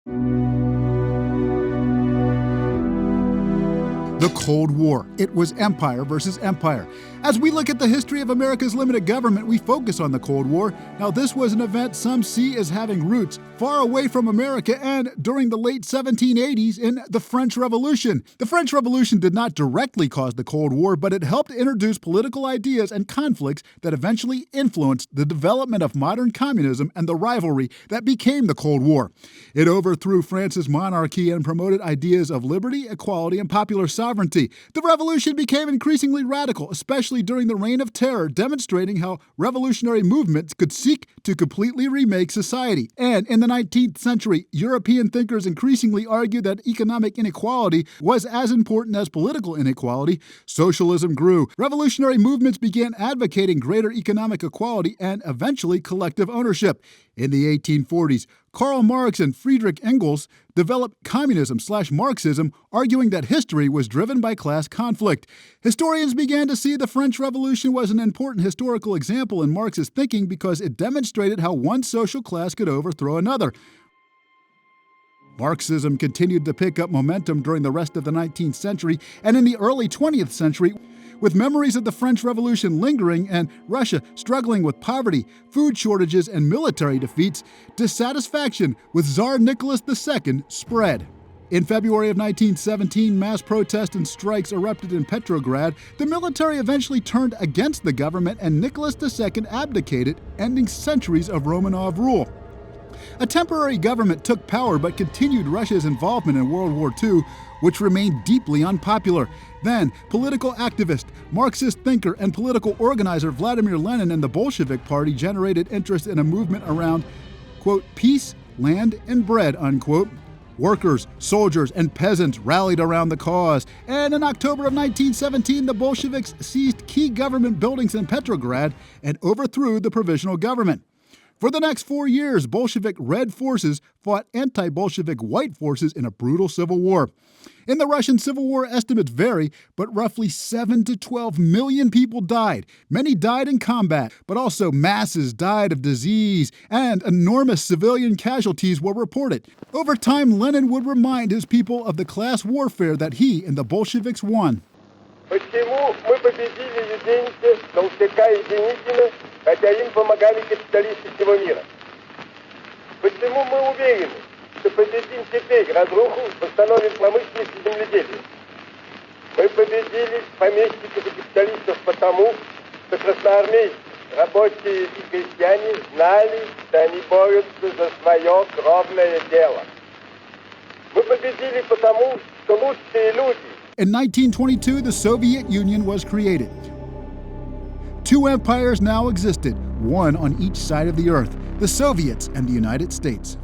The Cold War. It was empire versus empire. As we look at the history of America's limited government, we focus on the Cold War. Now, this was an event some see as having roots far away from America and during the late 1780s in the French Revolution. The French Revolution did not directly cause the Cold War, but it helped introduce political ideas and conflicts that eventually influenced the development of modern communism and the rivalry that became the Cold War. It overthrew France's monarchy and promoted ideas of liberty, equality, and popular sovereignty. The revolution became increasingly radical, especially during the Reign of Terror, demonstrating how revolutionary movements could seek to completely remake society. And in the 19th century, European thinkers increasingly argued that economic inequality was as important as political inequality. Socialism grew. Revolutionary movements began advocating greater economic equality and eventually collective ownership. In the 1840s, Karl Marx and Friedrich Engels developed communism/Marxism, arguing that history was driven by class conflict. Historians began to see the French Revolution was an important historical example in Marxist thinking because it demonstrated how one social class could overthrow another. Marxism continued to pick up momentum during the rest of the 19th century and in the early 20th century, with memories of the French Revolution lingering and Russia struggling with poverty, food shortages, and military defeats. Dissatisfaction with Tsar Nicholas II spread. In February of 1917, mass protests and strikes erupted in Petrograd. The military eventually turned against the government and Nicholas II abdicated, ending centuries of Romanov rule. A temporary government took power but continued Russia's involvement in World War II, which remained deeply unpopular. Then, political activist, Marxist thinker, and political organizer Vladimir Lenin and the Bolshevik Party generated interest in a movement around, quote, peace, land, and bread, unquote. Workers, soldiers, and peasants rallied around the cause. And in October of 1917, the Bolsheviks seized key government buildings in Petrograd and overthrew the provisional government. For the next 4 years, Bolshevik Red forces fought anti-Bolshevik White forces in a brutal civil war. In the Russian Civil War, estimates vary, but roughly 7 to 12 million people died. Many died in combat, but also masses died of disease, and enormous civilian casualties were reported. Over time, Lenin would remind his people of the class warfare that he and the Bolsheviks won. Почему мы победили юдеев, толстяка и Деникина, хотя им помогали капиталисты всего мира? Почему мы уверены, что победим теперь разруху, восстановим промышленность и земледелие? Мы победили помещиков и капиталистов потому, что красноармейцы, рабочие и крестьяне знали, что они борются за свое кровное дело. Мы победили потому, что лучшие люди. In 1922, the Soviet Union was created. Two empires now existed, one on each side of the earth, the Soviets and the United States.